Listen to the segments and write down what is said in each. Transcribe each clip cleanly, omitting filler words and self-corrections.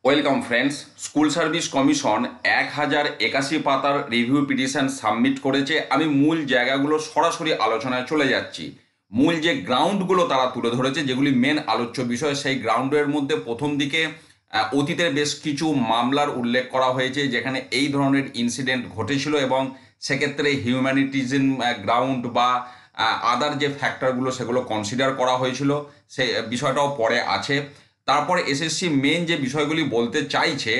Welcome friends. School service commission 1081 পাতার review petition submit করেছে। আমি মূল জায়গাগুলো সরাসরি আলোচনায় চলে যাচ্ছি। মূল যে গ্রাউন্ডগুলো তারা তুলে ধরেছে, যেগুলি মেন আলোচ্য বিষয়, সেই গ্রাউন্ডের মধ্যে প্রথম দিকে অতীতের বেশ কিছু মামলার উল্লেখ করা হয়েছে যেখানে এই ধরনের ইনসিডেন্ট ঘটেছিল এবং সেক্ষেত্রে হিউম্যানিটিজম গ্রাউন্ড বা আদার যে ফ্যাক্টরগুলো সেগুলো কনসিডার করা হয়েছিল, সে বিষয়টাও পরে আছে। তারপরে এসএসসি মেন যে বিষয়গুলি বলতে চাইছে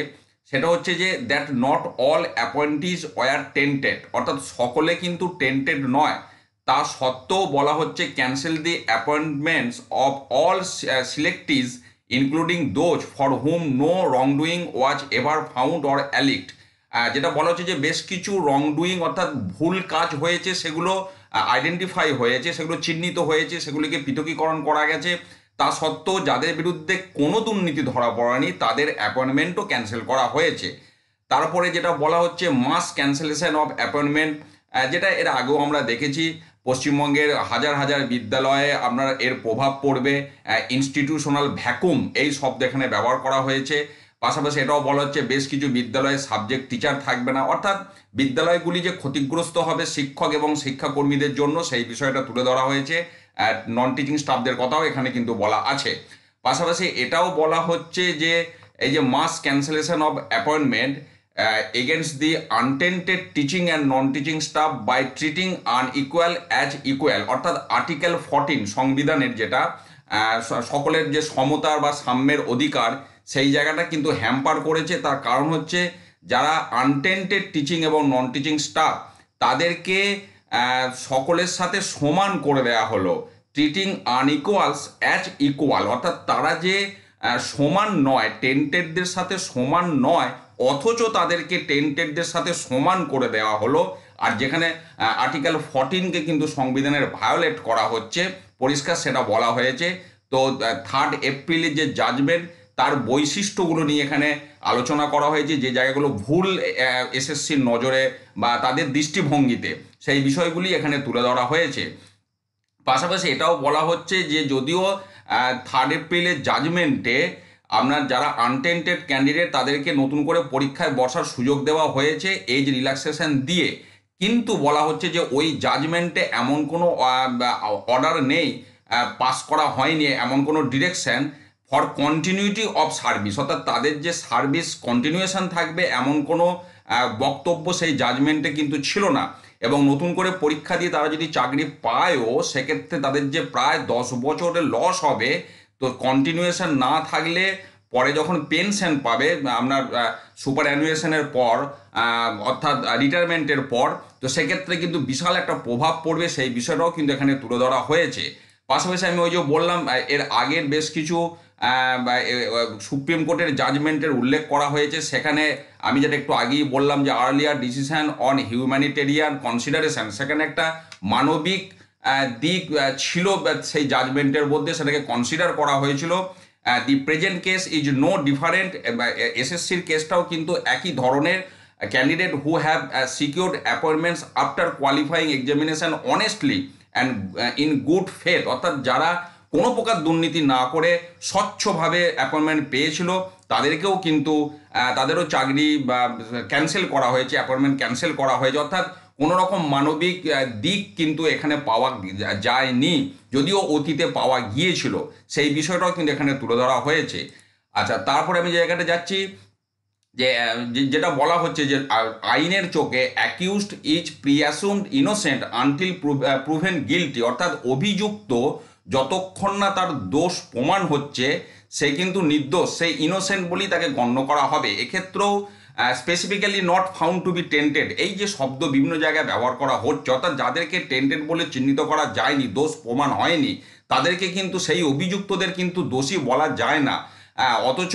সেটা হচ্ছে যে that not all appointees were tainted, অর্থাৎ সকলে কিন্তু টেন্টেড নয়। তা সত্ত্বেও বলা হচ্ছে cancel the appointments of all selectees including those for whom no wrongdoing was ever found or alleged. যেটা বলা হচ্ছে যে বেশ কিছু রং ডুইং অর্থাৎ ভুল কাজ হয়েছে, সেগুলো আইডেন্টিফাই হয়েছে, সেগুলো চিহ্নিত হয়েছে, সেগুলিকে পৃথকীকরণ করা গেছে। তা সত্ত্বেও যাদের বিরুদ্ধে কোনো দুর্নীতি ধরা পড়েনি তাদের অ্যাপয়েন্টমেন্টও ক্যান্সেল করা হয়েছে। তারপরে যেটা বলা হচ্ছে মাস ক্যান্সেলেশন অফ অ্যাপয়েন্টমেন্ট, যেটা এর আগেও আমরা দেখেছি। পশ্চিমবঙ্গের হাজার হাজার বিদ্যালয়ে আপনার এর প্রভাব পড়বে। ইনস্টিটিউশনাল ভ্যাকুম এই শব্দ এখানে ব্যবহার করা হয়েছে। পাশাপাশি এটাও বলা হচ্ছে বেশ কিছু বিদ্যালয়ে সাবজেক্ট টিচার থাকবে না, অর্থাৎ বিদ্যালয়গুলি যে ক্ষতিগ্রস্ত হবে শিক্ষক এবং শিক্ষাকর্মীদের জন্য, সেই বিষয়টা তুলে ধরা হয়েছে। নন টিচিং স্টাফদের কথাও এখানে কিন্তু বলা আছে। পাশাপাশি এটাও বলা হচ্ছে যে এই যে mass cancellation of appointment against the untainted teaching and non teaching staff by treating unequal as equal, অর্থাৎ আর্টিকেল 14 সংবিধানের যেটা সকলের যে সমতার বা সাম্যের অধিকার, সেই জায়গাটা কিন্তু হ্যাম্পার করেছে। তার কারণ হচ্ছে যারা আনটেন্টেড টিচিং এবং নন টিচিং স্টাফ তাদেরকে সকলের সাথে সমান করে দেওয়া হলো। ট্রিটিং আনইকুয়ালস অ্যাজ ইকুয়াল, অর্থাৎ তারা যে সমান নয়, টেন্টেডদের সাথে সমান নয়, অথচ তাদেরকে টেন্টেডদের সাথে সমান করে দেওয়া হলো। আর যেখানে আর্টিকেল 14কে কিন্তু সংবিধানের ভায়োলেট করা হচ্ছে, পরিষ্কার সেটা বলা হয়েছে। তো 3 এপ্রিলের যে জাজমেন্ট, তার বৈশিষ্ট্যগুলো নিয়ে এখানে আলোচনা করা হয়েছে, যে জায়গাগুলো ভুল এসএসসির নজরে বা তাদের দৃষ্টিভঙ্গিতে, সেই বিষয়গুলি এখানে তুলে ধরা হয়েছে। পাশাপাশি এটাও বলা হচ্ছে যে যদিও 3 এপ্রিলের জাজমেন্টে আপনার যারা আনটেন্টেড ক্যান্ডিডেট তাদেরকে নতুন করে পরীক্ষায় বসার সুযোগ দেওয়া হয়েছে এজ রিল্যাক্সেশন দিয়ে, কিন্তু বলা হচ্ছে যে ওই জাজমেন্টে এমন কোনো অর্ডার নেই, পাস করা হয়নি এমন কোনো direction for continuity of service, অর্থাৎ তাদের যে সার্ভিস কন্টিনিউয়েশন থাকবে এমন কোনো বক্তব্য সেই জাজমেন্টে কিন্তু ছিল না। এবং নতুন করে পরীক্ষা দিয়ে তারা যদি চাকরি পায়ও, সেক্ষেত্রে তাদের যে প্রায় 10 বছরের লস হবে। তো কন্টিনিউয়েশন না থাকলে পরে যখন পেনশন পাবে আপনার সুপার অ্যানুয়েশনের পর, অর্থাৎ রিটায়ারমেন্টের পর, তো সেক্ষেত্রে কিন্তু বিশাল একটা প্রভাব পড়বে, সেই বিষয়টাও কিন্তু এখানে তুলে ধরা হয়েছে। পাশাপাশি আমি ওই যে বললাম এর আগের বেশ কিছু সুপ্রিম কোর্টের জাজমেন্টের উল্লেখ করা হয়েছে। সেখানে আমি যেটা একটু আগেই বললাম যে earlier decision on humanitarian consideration, সেখানে একটা মানবিক দিক ছিল সেই জাজমেন্টের মধ্যে, সেটাকে কনসিডার করা হয়েছিল। The present case is no different. এসএসসির কেসটাও কিন্তু একই ধরনের। Candidate who have secured appointments after qualifying examination honestly and in good faith, অর্থাৎ যারা কোনো প্রকার দুর্নীতি না করে স্বচ্ছভাবে অ্যাপয়েন্টমেন্ট পেয়েছিল তাদেরকেও কিন্তু তাদেরও চাকরি বা ক্যান্সেল করা হয়েছে, অ্যাপয়েন্টমেন্ট ক্যান্সেল করা হয়েছে। অর্থাৎ কোনো রকম মানবিক দিক কিন্তু এখানে পাওয়া যায়নি, যদিও অতীতে পাওয়া গিয়েছিল, সেই বিষয়টাও কিন্তু এখানে তুলে ধরা হয়েছে। আচ্ছা, তারপরে আমি জায়গাটা যাচ্ছি যে যেটা বলা হচ্ছে যে আইনের চোখে accused is presumed innocent until proven guilty, অর্থাৎ অভিযুক্ত যতক্ষণ না তার দোষ প্রমাণ হচ্ছে সে কিন্তু নির্দোষ, সেই ইনোসেন্ট বলেই তাকে গণ্য করা হবে। এক্ষেত্রেও specifically not found to be tainted, এই যে শব্দ বিভিন্ন জায়গায় ব্যবহার করা হচ্ছে, অর্থাৎ যাদেরকে টেন্টেড বলে চিহ্নিত করা যায়নি, দোষ প্রমাণ হয়নি, তাদেরকে কিন্তু সেই অভিযুক্তদের কিন্তু দোষী বলা যায় না। অথচ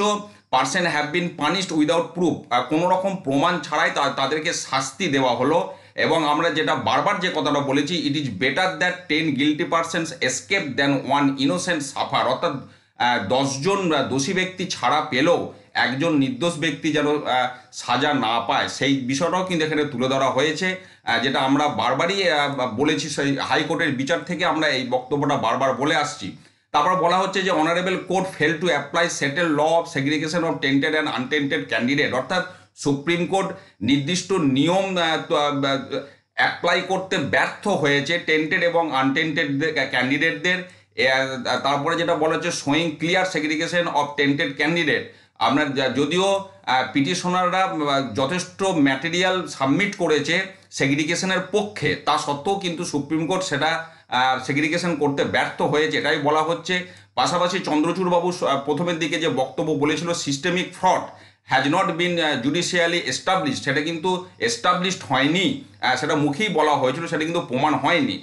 person have been punished without proof, কোনো রকম প্রমাণ ছাড়াই তাদেরকে শাস্তি দেওয়া হলো। এবং আমরা যেটা বারবার যে কথাটা বলেছি, it is better that 10 guilty persons escape than 1 innocent suffer, অর্থাৎ 10 জন দোষী ব্যক্তি ছাড়া পেলেও একজন নির্দোষ ব্যক্তি যেন সাজা না পায়, সেই বিষয়টাও কিন্তু এখানে তুলে ধরা হয়েছে। যেটা আমরা বারবারই বলেছি, সেই হাইকোর্টের বিচার থেকে আমরা এই বক্তব্যটা বারবার বলে আসছি। তারপর বলা হচ্ছে যে honourable court fail to apply settle law of segregation of tainted and untainted candidate, অর্থাৎ সুপ্রিম কোর্ট নির্দিষ্ট নিয়ম অ্যাপ্লাই করতে ব্যর্থ হয়েছে টেন্টেড এবং আনটেন্টেড ক্যান্ডিডেটদের। তারপরে যেটা বলা হচ্ছে showing clear segregation of tainted candidate, আপনার যদিও পিটিশনাররা যথেষ্ট ম্যাটেরিয়াল সাবমিট করেছে সেগ্রিগেশনের পক্ষে, তা সত্ত্বেও কিন্তু সুপ্রিম কোর্ট সেটা সেগ্রিগেশন করতে ব্যর্থ হয়েছে, এটাই বলা হচ্ছে। পাশাপাশি চন্দ্রচূড় বাবু প্রথমের দিকে যে বক্তব্য বলেছিল systemic fraud has not been judicially established, সেটা কিন্তু এস্টাবলিশড হয়নি, সেটা মুখেই বলা হয়েছিল, সেটা কিন্তু প্রমাণ হয়নি।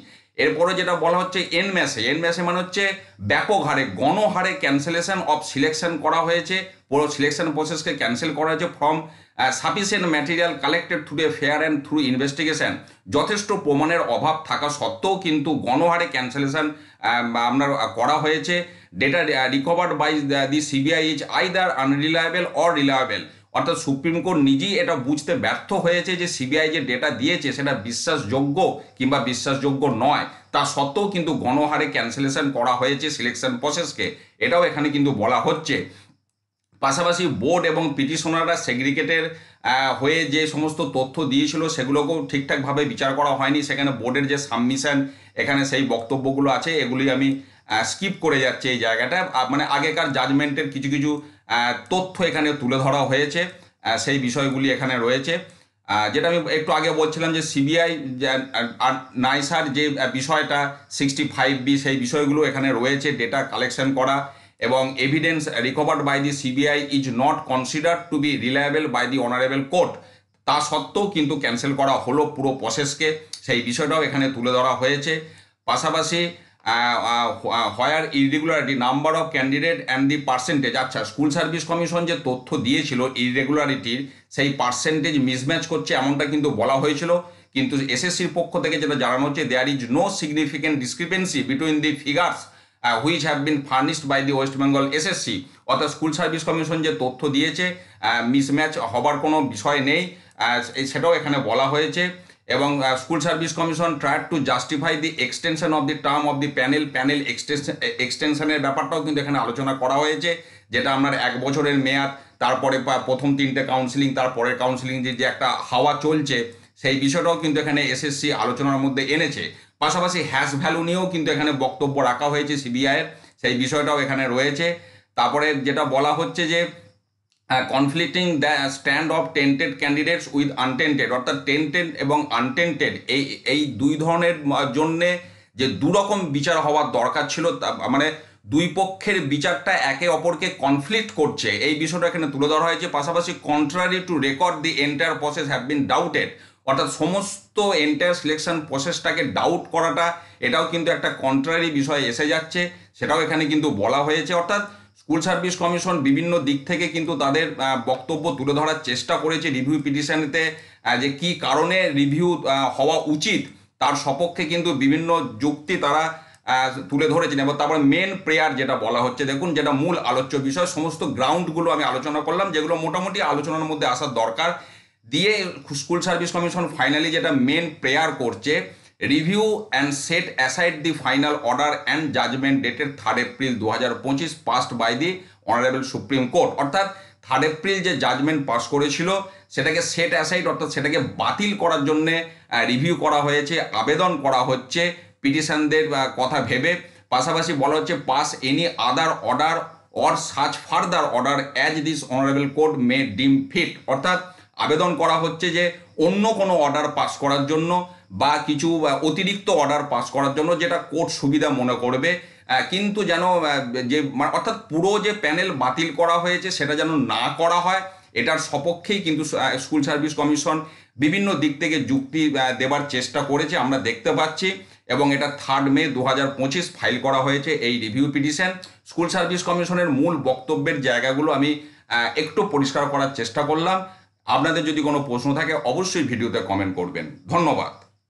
এরপরে যেটা বলা হচ্ছে এনম্যাসে মানে হচ্ছে ব্যাপক হারে গণহারে ক্যান্সেলেশন অফ সিলেকশন করা হয়েছে, পুরো সিলেকশন প্রসেসকে ক্যান্সেল করা হয়েছে from sufficient material collected through a fair and through investigation. যথেষ্ট প্রমাণের অভাব থাকা সত্ত্বেও কিন্তু গণহারে ক্যান্সেলেশন আপনার করা হয়েছে। Data recovered by the CBI is either unreliable or reliable, অর্থাৎ সুপ্রিম কোর্ট নিজেই এটা বুঝতে ব্যর্থ হয়েছে যে সিবিআই যে ডেটা দিয়েছে সেটা বিশ্বাসযোগ্য কিংবা বিশ্বাসযোগ্য নয়, তা সত্ত্বেও কিন্তু গণহারে ক্যান্সেলেশন করা হয়েছে সিলেকশন প্রসেসকে, এটাও এখানে কিন্তু বলা হচ্ছে। পাশাপাশি বোর্ড এবং পিটিশনাররা সেগ্রিগেটের হয়ে যে সমস্ত তথ্য দিয়েছিল সেগুলোকেও ঠিকঠাকভাবে বিচার করা হয়নি, সেখানে বোর্ডের যে সাবমিশন এখানে সেই বক্তব্যগুলো আছে এগুলি আমি স্কিপ করে যাচ্ছি এই জায়গাটা, মানে আগেকার জাজমেন্টের কিছু কিছু তথ্য এখানে তুলে ধরা হয়েছে, সেই বিষয়গুলি এখানে রয়েছে। যেটা আমি একটু আগে বলছিলাম যে সিবিআই নাইসার যে বিষয়টা 65B সেই বিষয়গুলো এখানে রয়েছে, ডেটা কালেকশন করা এবং evidence recovered by the CBI is not considered to be reliable by the honourable court, তা সত্ত্বেও কিন্তু ক্যান্সেল করা হলো পুরো প্রসেসকে, সেই বিষয়টাও এখানে তুলে ধরা হয়েছে। পাশাপাশি where irregularity number of candidate and the percentage, আচ্ছা স্কুল সার্ভিস কমিশন যে তথ্য দিয়েছিল ইরেগুলারিটির সেই পার্সেন্টেজ মিসম্যাচ করছে এমনটা কিন্তু বলা হয়েছিল, কিন্তু এসএসসির পক্ষ থেকে যেটা জানানো হচ্ছে there is no significant discrepancy between the figures which have been furnished by the West Bengal SSC, অর্থাৎ স্কুল সার্ভিস কমিশন যে তথ্য দিয়েছে মিসম্যাচ হবার কোনো বিষয় নেই, সেটাও এখানে বলা হয়েছে। এবং school service commission try to justify the extension of the term of the panel এক্সটেনশনের ব্যাপারটাও কিন্তু এখানে আলোচনা করা হয়েছে, যেটা আপনার 1 বছরের মেয়াদ, তারপরে প্রথম 3টে কাউন্সিলিং, তারপরের কাউন্সিলিং যে একটা হাওয়া চলছে সেই বিষয়টাও কিন্তু এখানে এসএসসি আলোচনার মধ্যে এনেছে। পাশাপাশি হ্যাশ ভ্যালু নিয়েও কিন্তু এখানে বক্তব্য রাখা হয়েছে সিবিআইয়ের, সেই বিষয়টাও এখানে রয়েছে। তারপরে যেটা বলা হচ্ছে যে conflicting the stand of tainted candidates with untainted, অর্থাৎ টেন্টেড এবং আনটেন্টেড এই দুই ধরনের জন্যে যে দুরকম বিচার হওয়ার দরকার ছিল, মানে দুই পক্ষের বিচারটা একে অপরকে কনফ্লিক্ট করছে, এই বিষয়টা এখানে তুলে ধরা হয়েছে। পাশাপাশি contrary to record the entire process have been doubted, অর্থাৎ সমস্ত এন্টায়ার সিলেকশন প্রসেসটাকে ডাউট করাটা এটাও কিন্তু একটা কন্ট্রারি বিষয় এসে যাচ্ছে, সেটাও এখানে কিন্তু বলা হয়েছে। অর্থাৎ স্কুল সার্ভিস কমিশন বিভিন্ন দিক থেকে কিন্তু তাদের বক্তব্য তুলে ধরার চেষ্টা করেছে রিভিউ পিটিশনেতে, যে কি কারণে রিভিউ হওয়া উচিত তার সপক্ষে কিন্তু বিভিন্ন যুক্তি তারা তুলে ধরেছেন। এবং তারপরে মেন প্রেয়ার যেটা বলা হচ্ছে, দেখুন যেটা মূল আলোচ্য বিষয়, সমস্ত গ্রাউন্ডগুলো আমি আলোচনা করলাম যেগুলো মোটামুটি আলোচনার মধ্যে আসার দরকার দিয়ে স্কুল সার্ভিস কমিশন ফাইনালি যেটা মেন প্রেয়ার করছে, review and set aside the final order and judgment dated 3 April 2025 passed by the honourable supreme court, অর্থাৎ 3 এপ্রিল যে জাজমেন্ট পাস করেছিল সেটাকে সেট অ্যাসাইড, অর্থাৎ সেটাকে বাতিল করার জন্যে রিভিউ করা হয়েছে, আবেদন করা হচ্ছে পিটিশনদের কথা ভেবে। পাশাপাশি বলা হচ্ছে pass any other order or such further order as this honourable court may deem fit, অর্থাৎ আবেদন করা হচ্ছে যে অন্য কোনো অর্ডার পাস করার জন্য বা কিছু অতিরিক্ত অর্ডার পাস করার জন্য যেটা কোর্ট সুবিধা মনে করবে, কিন্তু যেন যে অর্থাৎ পুরো যে প্যানেল বাতিল করা হয়েছে সেটা যেন না করা হয়, এটার সপক্ষেই কিন্তু স্কুল সার্ভিস কমিশন বিভিন্ন দিক থেকে যুক্তি দেবার চেষ্টা করেছে আমরা দেখতে পাচ্ছি। এবং এটা 3 মে 2025 ফাইল করা হয়েছে এই রিভিউ পিটিশন। স্কুল সার্ভিস কমিশনের মূল বক্তব্যের জায়গাগুলো আমি একটু পরিষ্কার করার চেষ্টা করলাম। আপনাদের যদি কোনো প্রশ্ন থাকে অবশ্যই ভিডিওতে কমেন্ট করবেন। ধন্যবাদ।